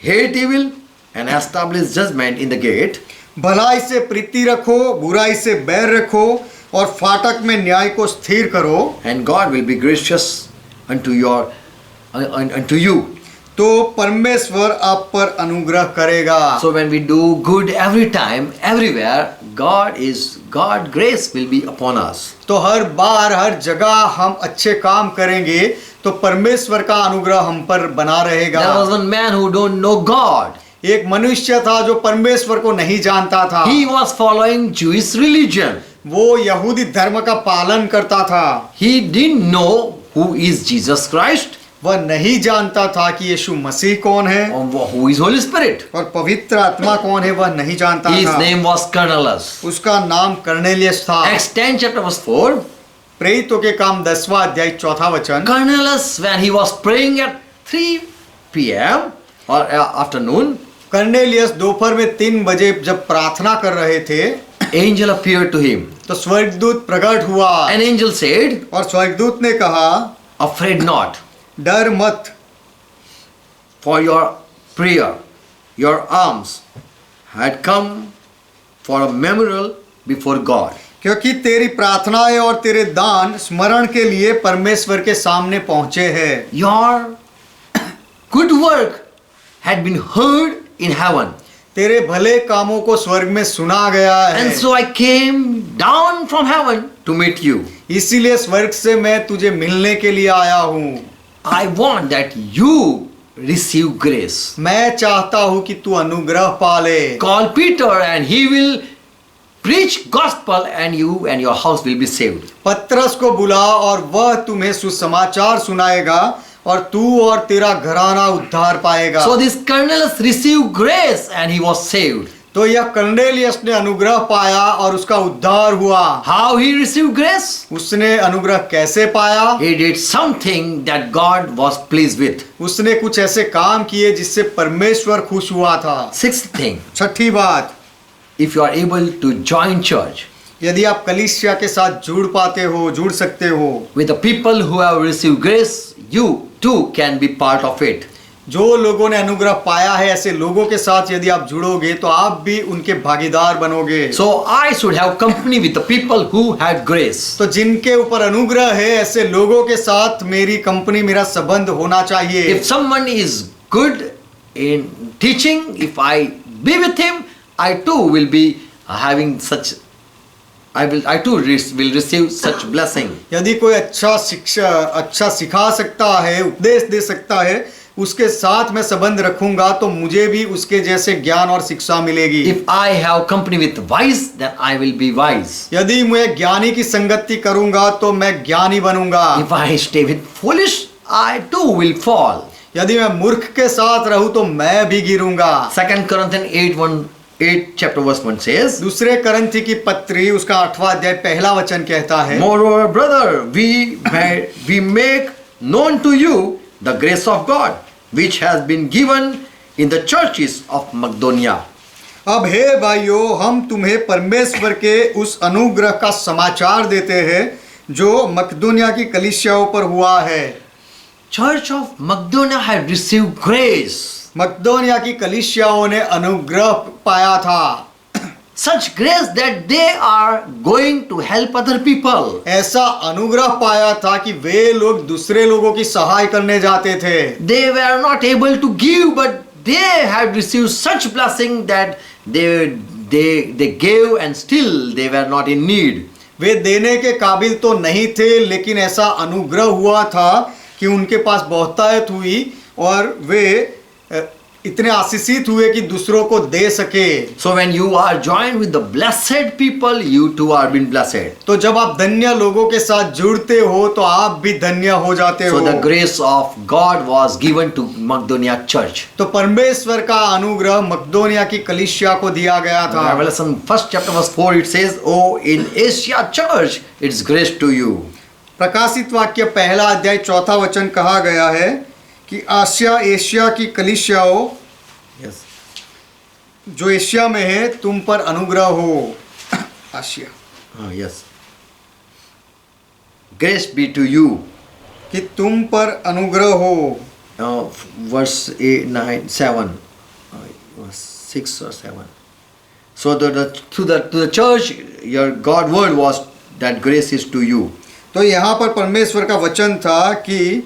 hate evil, and establish judgment in the gate. भलाई से प्रीति रखो, बुराई से बैर रखो और फाटक में न्याय को स्थिर करो, And God will be gracious unto you. तो परमेश्वर आप पर अनुग्रह करेगा। So when we do good every time, everywhere, God grace will be upon us. तो हर बार हर जगह हम अच्छे काम करेंगे तो परमेश्वर का अनुग्रह हम पर बना रहेगा। There was one man who don't know God. एक मनुष्य था जो परमेश्वर को नहीं जानता था। He was following Jewish religion. वो यहूदी धर्म का पालन करता था। He didn't know who is Jesus Christ वह नहीं जानता था कि यीशु मसीह कौन है or who is Holy Spirit. और पवित्र आत्मा कौन है, वह नहीं जानता His था। name was Cornelius. उसका नाम कर्नेलियस था। Acts 10 chapter verse 4. प्रेरितों के काम 10वां अध्याय 4वां वचन, Cornelius, when he was praying at 3 p.m. or afternoon, Cornelius दोपहर में 3 बजे जब प्रार्थना कर रहे थे angel appeared to him. तो स्वर्गदूत प्रकट हुआ An angel said, और स्वर्गदूत ने कहा, afraid not, डर मत, for your prayer, your alms had come for a memorial before God. क्योंकि तेरी प्रार्थनाएं और तेरे दान स्मरण के लिए परमेश्वर के सामने पहुंचे हैं। Your good work had been heard in heaven. तेरे भले कामों को स्वर्ग में सुना गया है, And so I came down from heaven to meet you. इसीलिए स्वर्ग से मैं तुझे मिलने के लिए आया हूँ। I want that you receive grace. मैं चाहता हूँ कि तू अनुग्रह पाले। Call Peter and he will preach gospel and you and your house will be saved. पत्रस को बुला और वह तुम्हें सुसमाचार सुनाएगा और तू और तेरा घराना उद्धार पाएगा। So this Cornelius received grace and he was saved. तो यह कर्नेलियस ने अनुग्रह पाया और उसका उद्धार हुआ। How he received grace? उसने अनुग्रह कैसे पाया? He did something that God was pleased with. उसने कुछ ऐसे काम किए जिससे परमेश्वर खुश हुआ था। Sixth thing, छठी बात, if you are able to join church यदि आप कलीसिया के साथ जुड़ सकते हो with the people who have received grace, you too can be part of it. जो लोगों ने अनुग्रह पाया है, ऐसे लोगों के साथ यदि आप जुड़ोगे तो आप भी उनके भागीदार बनोगे। So I should have company with the people who had grace. तो जिनके ऊपर अनुग्रह है, ऐसे लोगों के साथ मेरी कंपनी, मेरा संबंध होना चाहिए। If someone is good in teaching, if I be with him, I too will be having such, I too will receive such blessing. यदि कोई अच्छा सिखा सकता है, उपदेश दे सकता है, उसके साथ मैं संबंध रखूंगा तो मुझे भी उसके जैसे ज्ञान और शिक्षा मिलेगी। If I have company with wise, then I will be wise. यदि मैं ज्ञानी की संगति करूंगा तो मैं ज्ञानी बनूंगा। If I stay with foolish, I too will fall. यदि मैं मूर्ख के साथ रहूं तो मैं भी गिरूंगा। 2 Corinthians 8 chapter verse 1 says, दूसरे करंथी की पत्री उसका 8वां अध्याय पहला वचन कहता है, Moreover, brother, we make known to you the grace of God, which has been given in the churches of Macedonia. अब हे भाइयों, हम तुम्हें परमेश्वर के उस अनुग्रह का समाचार देते हैं जो मकदूनिया की कलीसियाओं पर हुआ है। Church of Macedonia had received grace. मकदूनिया की कलीसियाओं ने अनुग्रह पाया था, Such grace that they are going to help other people. ऐसा अनुग्रह पाया था कि वे लोग दूसरे लोगों की सहाय करने जाते थे। They were not able to give, but they had received such blessing that they gave and still they were not in need. वे देने के काबिल तो नहीं थे, लेकिन ऐसा अनुग्रह हुआ था कि उनके पास बहुतायत हुई और वे इतने आशीषित हुए कि दूसरों को दे सके। So when you are joined with the blessed people, you too are being blessed. तो जब आप धन्य लोगों के साथ जुड़ते हो तो आप भी धन्य हो जाते हो। So the grace of God was given to Macedonia church. तो परमेश्वर का अनुग्रह मकदोनिया की कलीसिया को दिया गया था। Revelation 1st chapter verse 4 it says, "Oh, in Asia church, it's grace to you." प्रकाशित वाक्य पहला अध्याय चौथा वचन कहा गया है कि एशिया की कलीसियाओं, Yes. जो एशिया में है, तुम पर अनुग्रह हो। Asia, Yes. Grace be to you. कि तुम पर अनुग्रह हो। Verse 8, 9, 7, verse 6 or 7. So to the church, your God word was that grace is to you. तो यहाँ पर परमेश्वर का वचन था कि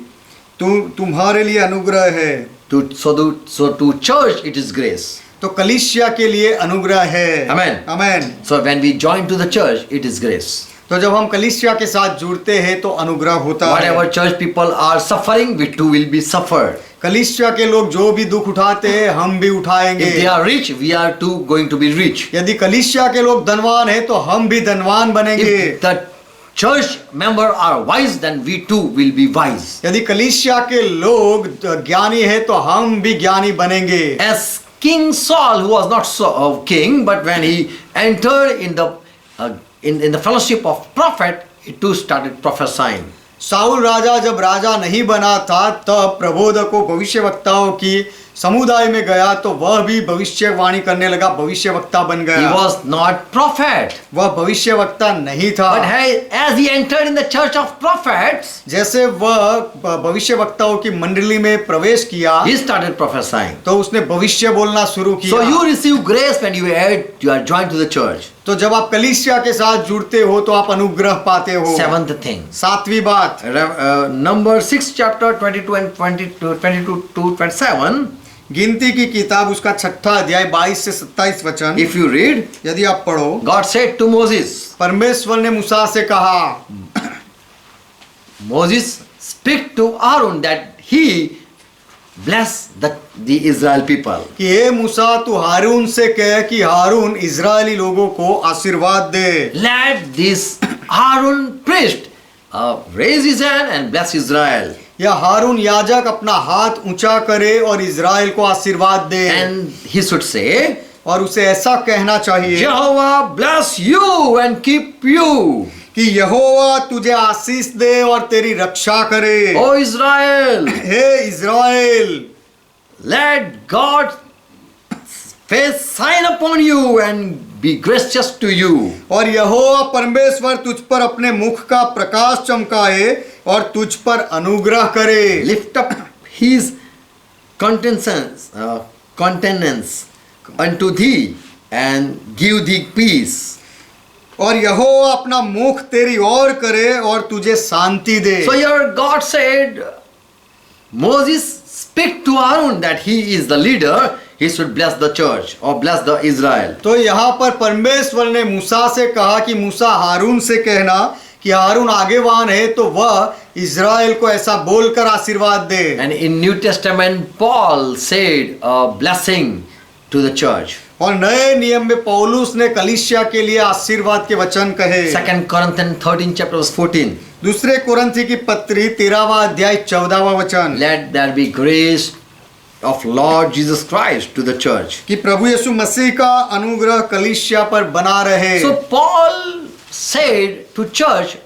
तुम्हारे लिए अनुग्रह है। So to church it is grace. तो कलीसिया के लिए अनुग्रह है। Amen. Amen. So when we join to the church, it is grace. तो जब हम कलीसिया के साथ जुड़ते हैं तो अनुग्रह होता है। Whatever church people are suffering, we too will be suffered. कलीसिया के लोग जो भी दुख उठाते हैं हम भी उठाएंगे। If they are rich, we are too going to be rich. यदि कलीसिया के लोग धनवान हैं तो हम भी धनवान बनेंगे। If the church member are wise, then we too will be wise. यदि कलीसिया के लोग ज्ञानी हैं तो हम भी ज्ञानी बनेंगे। As King Saul, who was not king, but when he entered in the fellowship of prophet, he too started prophesying. Saul राजा जब राजा नहीं बना था तब प्रबोधकों भविष्यवक्ताओं की समुदाय में गया तो वह भी भविष्यवाणी करने लगा, भविष्यवक्ता बन गया। He was not prophet. वह भविष्यवक्ता नहीं था। But as he entered in the church of prophets, जैसे वह भविष्यवक्ताओं की मंडली में प्रवेश किया, he started prophesying. तो उसने भविष्य बोलना शुरू किया। So you receive grace when you are joined to the church. तो जब आप कलीसिया के साथ जुड़ते हो तो आप अनुग्रह पाते हो। Seventh thing. सातवीं बात, Number 6 chapter 22 and 22 to 27. गिनती की किताब उसका 6 अध्याय 22 से 27 वचन। If you read, यदि आप पढ़ो, God said to Moses, परमेश्वर ने मूसा से कहा, Moses, speak to Aaron that he bless the Israel people. कि हे मूसा तू हारून से कह कि हारून इजरायली लोगों को आशीर्वाद दे। Let this Aaron priest raise his hand and bless Israel. या हारून याजक अपना हाथ ऊंचा करे और इजराइल को आशीर्वाद दे। And he should say, और उसे ऐसा कहना चाहिए, Jehovah bless you and keep you. कि यहोवा तुझे आशीष दे और तेरी रक्षा करे। O Israel, hey Israel, let God face shine upon you and be gracious to you. और यहोवा परमेश्वर तुझ पर अपने मुख का प्रकाश चमकाए और तुझ पर अनुग्रह करे। Lift up his countenance unto thee and give thee peace. और यहोवा अपना मुख तेरी ओर करे और तुझे शांति दे। So your God said, Moses, speak to Aaron that he is the leader. He should bless the church or bless the Israel. तो यहाँ पर परमेश्वर ने मूसा से कहा कि मूसा हारून से कहना कि हारून आगेवान है तो वह इजराइल को ऐसा बोलकर आशीर्वाद दे। And in New Testament, Paul said a blessing to the church. और नए नियम में पौलुस ने कलीसिया के लिए आशीर्वाद के वचन कहे। 2 Corinthians 13 chapter verse 14. दूसरे कुरिन्थी की पत्री 13वां अध्याय 14वां वचन। Let there be grace of Lord Jesus Christ to the church. कि प्रभु यीशु मसीह का अनुग्रह कलीसिया पर बना रहे। So Paul said to church,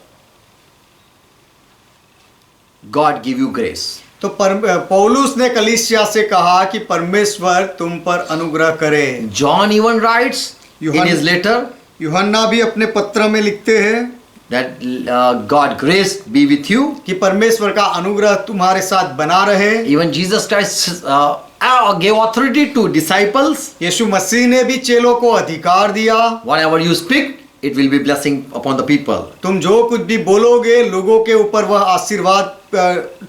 God give you grace. तो पौलुस ने कलीसिया से कहा कि परमेश्वर तुम पर अनुग्रह करे। John even writes in his letter, यूहन्ना भी अपने पत्र में लिखते हैं that God grace be with you. कि परमेश्वर का अनुग्रह तुम्हारे साथ बना रहे। Even Jesus Christ gave authority to disciples. यीशु मसीह ने भी चेलों को अधिकार दिया। Whatever you speak, it will be blessing upon the people. तुम जो कुछ भी बोलोगे लोगों के ऊपर वह आशीर्वाद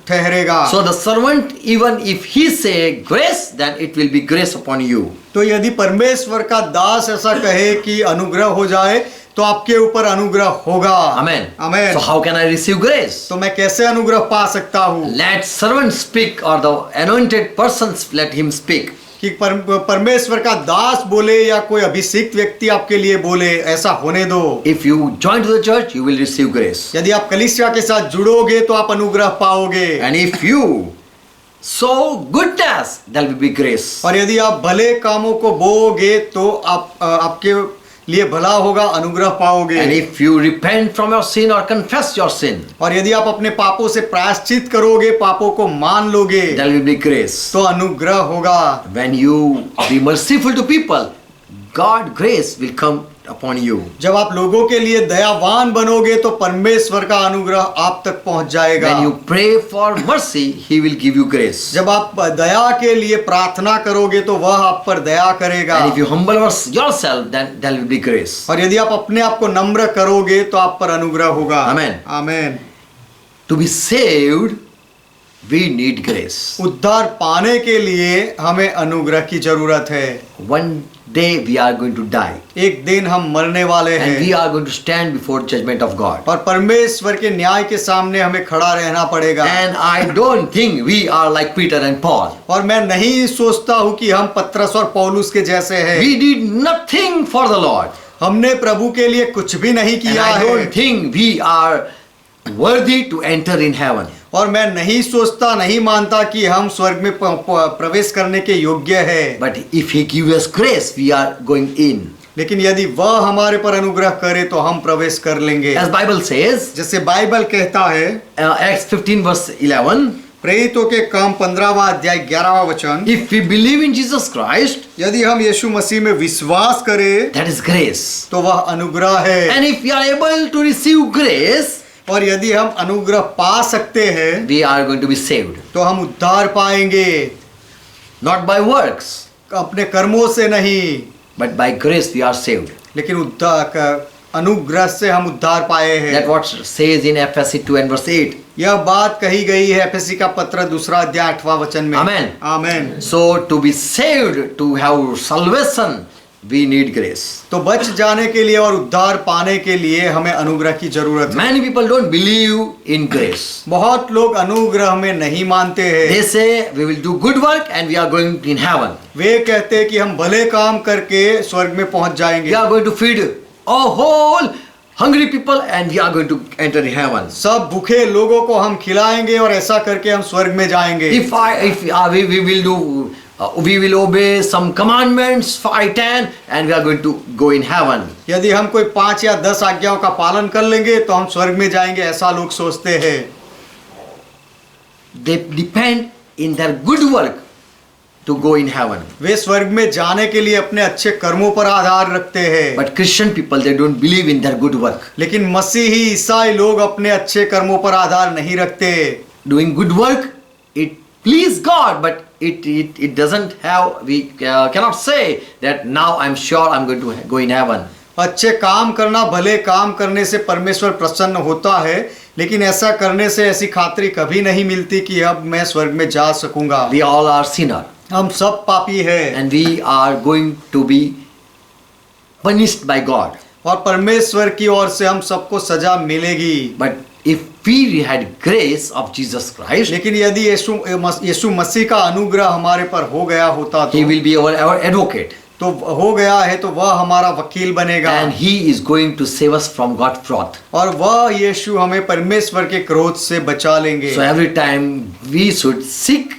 ठहरेगा। So the servant, even if he say grace, then it will be grace upon you. तो यदि परमेश्वर का दास ऐसा कहे कि अनुग्रह हो जाए तो आपके ऊपर अनुग्रह होगा। Amen. Amen. So how can I receive grace? तो मैं कैसे अनुग्रह पा सकता हूँ? Let servant speak, or the anointed persons let him speak. कि परमेश्वर का दास बोले या कोई अभिषिक्त व्यक्ति आपके लिए बोले, ऐसा होने दो। If you join to the church, you will receive grace. यदि आप कलीसिया के साथ जुड़ोगे तो आप अनुग्रह पाओगे। And if you sow goodness, there will be grace. और यदि आप भले कामों को बोओगे तो आपके लिए भला होगा, अनुग्रह पाओगे। And if you repent from your sin or confess your sin, और यदि आप अपने पापों से प्रायश्चित करोगे, पापों को मान लोगे, there will be grace. तो अनुग्रह होगा। When you be merciful to people, God grace will come upon you. जब आप लोगों के लिए दयावान बनोगे तो परमेश्वर का अनुग्रह आप तक पहुंच जाएगा। When you pray for mercy, He will give you grace. जब आप दया के लिए प्रार्थना करोगे तो वह आप पर दया करेगा। And if you humble yourself, then there will be grace. और यदि आप अपने आप को नम्र करोगे तो आप पर अनुग्रह होगा। Amen. आमीन। To be saved, we need grace. उद्धार पाने के लिए हमें अनुग्रह की जरूरत है। One day we are going to die. एक दिन हम मरने वाले And we हैं are going to stand before judgment of God. और परमेश्वर के न्याय के सामने हमें खड़ा रहना पड़ेगा। And I don't think we are like Peter and Paul. और मैं नहीं सोचता हूँ कि हम पत्रस और पौलुस के जैसे हैं। We did nothing for the Lord. हमने प्रभु के लिए कुछ भी नहीं And किया I है don't think we are worthy to enter in heaven. और मैं नहीं सोचता, नहीं मानता कि हम स्वर्ग में प्रवेश करने के योग्य है। But if He gives us grace, we are going in. लेकिन यदि वह हमारे पर अनुग्रह करे तो हम प्रवेश कर लेंगे। As Bible says, जैसे बाइबल कहता है Acts 15 verse 11, प्रेरितों के काम 15वां अध्याय 11वां वचन, if we believe in Jesus Christ, यदि हम यीशु मसीह में विश्वास करें that is grace. तो वह अनुग्रह है। And if we are able to receive grace, और यदि हम अनुग्रह पा सकते हैं we are going to be saved. तो हम उद्धार पाएंगे, Not by works, अपने कर्मों से नहीं, but by grace we are saved. लेकिन अनुग्रह से हम उद्धार पाए हैं। That what says in Ephesians 2 and verse 8. यह बात कही गई है एफेसी का पत्र 2 अध्याय 8वां वचन में। Amen. आमीन। So to be saved, to have salvation, we need grace. तो बच जाने के लिए और उद्धार पाने के लिए हमें अनुग्रह की जरूरत है। Many people don't believe in grace. बहुत लोग अनुग्रह में नहीं मानते हैं। They say we will do good work and we are going in heaven. वे कहते हैं कि हम भले काम करके स्वर्ग में पहुंच जाएंगे। We are going to feed a whole hungry people and we are going to enter in heaven. सब भूखे लोगों को हम खिलाएंगे और ऐसा करके हम स्वर्ग में जाएंगे। We will obey some commandments 5, 10 and we are going to go in heaven. यदि हम कोई 5 या 10 आज्ञाओं का पालन कर लेंगे तो हम स्वर्ग में जाएंगे, ऐसा लोग सोचते हैं। They depend in their good work to go in heaven. वे स्वर्ग में जाने के लिए अपने अच्छे कर्मों पर आधार रखते हैं। But Christian people, they don't believe in their good work. लेकिन मसीही ईसाई लोग अपने अच्छे कर्मों पर आधार नहीं रखते। Doing good work, it please God, but it doesn't have, we cannot say that now I'm sure I'm going to go in heaven. अच्छे काम करना, भले काम करने से परमेश्वर प्रसन्न होता है, लेकिन ऐसा करने से ऐसी खातरी कभी नहीं मिलती कि अब मैं स्वर्ग में जा सकूंगा। We all are sinner. हम सब पापी हैं And we are going to be punished by God. और परमेश्वर की ओर से हम सबको सजा मिलेगी। But if we had grace of Jesus Christ, लेकिन यदि यीशु मसीह का अनुग्रह हमारे पर हो गया होता He will be our advocate. तो हो गया है तो वह हमारा वकील बनेगा। And He is going to save us from God's wrath. और वह यीशु हमें परमेश्वर के क्रोध से बचा लेंगे। So every time we should seek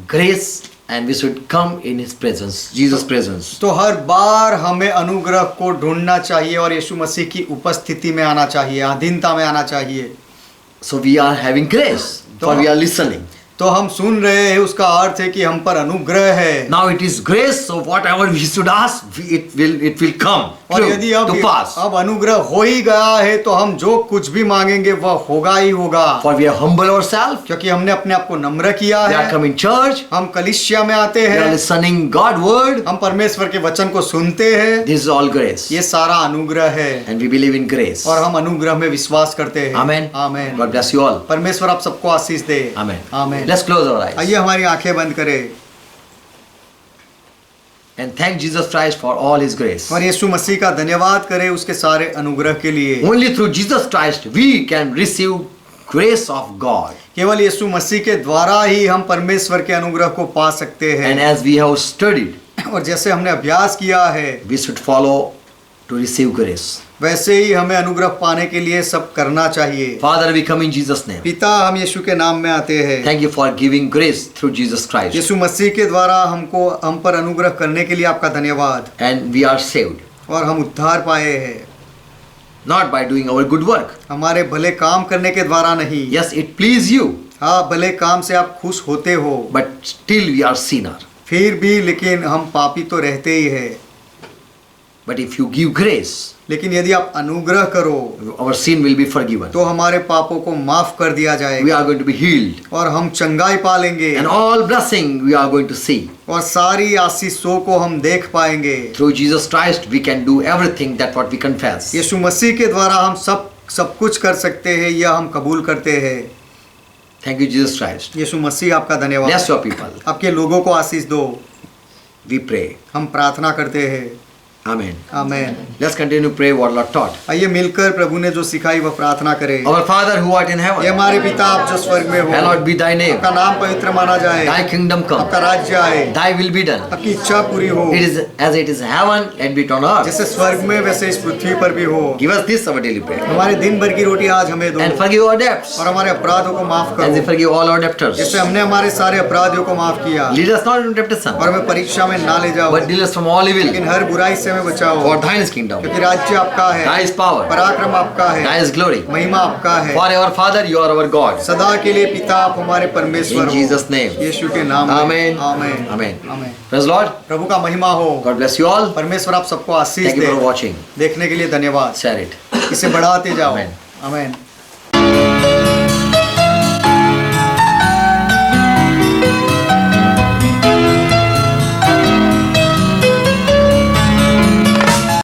grace and we should come in His presence, Jesus' presence. तो हर बार हमें अनुग्रह को ढूंढना चाहिए और यीशु मसीह की उपस्थिति में आना चाहिए, अधीनता में आना चाहिए। So we are having grace, for we are listening. तो हम सुन रहे हैं, उसका अर्थ है कि हम पर अनुग्रह है। Now it is grace, so whatever we should ask, it will come. और true, यदि to pass. अब अनुग्रह हो ही गया है तो हम जो कुछ भी मांगेंगे वह होगा ही होगा, For we are humble ourselves. क्योंकि हमने अपने आप को नम्र किया We are है। coming church. हम कलिसिया में आते We are हैं, listening God word. हम परमेश्वर के वचन को सुनते हैं, This is all grace. ये सारा अनुग्रह है And we believe in grace. और हम अनुग्रह में विश्वास करते हैं। Amen. Amen. God bless you all. परमेश्वर आप सबको आशीष दे। Amen. Amen. Let's close our eyes. आइए हमारी आंखें बंद करें And thank Jesus Christ for all his grace. और यीशु मसीह का धन्यवाद करें उसके सारे अनुग्रह के लिए। Only through Jesus Christ we can receive grace of God. केवल यीशु मसीह के द्वारा ही हम परमेश्वर के अनुग्रह को पा सकते And हैं। as we have studied, और जैसे हमने अभ्यास किया है we should follow to receive grace. वैसे ही हमें अनुग्रह पाने के लिए सब करना चाहिए। Father, we come in Jesus' name. पिता, हम यीशु के नाम में आते हैं। Thank you for giving grace through Jesus Christ. यीशु मसीह के द्वारा हम पर अनुग्रह करने के लिए आपका धन्यवाद। And we are saved. और हम उद्धार पाए हैं, Not by doing our good work. हमारे भले काम करने के द्वारा नहीं। Yes, it please you, हाँ, भले काम से आप खुश होते हो, but still we are sinner. फिर भी लेकिन हम पापी तो रहते ही है। But if you give grace, लेकिन यदि आप अनुग्रह करो our sin will be forgiven. तो हमारे पापों को माफ कर दिया We जाएगा are going to be healed. और हम चंगाई पा लेंगे And all blessing we are going to see. और सारी आशीषों को हम देख पाएंगे। Through Jesus Christ we can do everything that what we confess. यीशु मसीह के द्वारा हम सब कुछ कर सकते हैं, यह हम कबूल करते हैं। Thank you, Jesus Christ. यीशु मसीह आपका धन्यवाद। Bless your people. आपके लोगों को आशीष दो। We pray. हम प्रार्थना करते हैं। Amen. Amen. Let's continue to pray what Lord taught. आइए मिलकर प्रभु ने जो सिखाई वह प्रार्थना करें। Our Father who art in ये heaven, हमारे पिता आप जो स्वर्ग में हो, hallowed be thy name. आपका नाम पवित्र माना जाए, Thy kingdom come. आपका राज्य आए, Thy will be done. आपकी इच्छा पूरी हो, It is as it is in heaven, let be it on earth. जैसे स्वर्ग में वैसे इस पृथ्वी पर भी हो। Give us this our daily bread. हमारे दिन भर की रोटी आज हमें दो And forgive our debts. और हमारे अपराधों को माफ As we करो forgive all our debtors. जैसे हमने हमारे सारे अपराधियों को माफ किया। Lead us not into temptation, और हमें परीक्षा में ना ले जाओ, but deliver us from all evil. लेकिन हर बुराई से हमें बचाओ, For thine is kingdom, क्योंकि राज्य आपका है, thy is power, पराक्रम आपका है, thy is glory. महिमा आपका है। Forever, Father, you are our God. सदा के लिए पिता आप हमारे परमेश्वर In हो। Jesus' name. यीशु के नाम में। Amen. आमेन। Amen. आमेन। Praise Lord. प्रभु का महिमा हो। God bless you all. परमेश्वर आप सबको आशीष Thank you they. for watching. देखने के लिए धन्यवाद। Share it. इसे बढ़ाते जाओ। Amen. आमेन।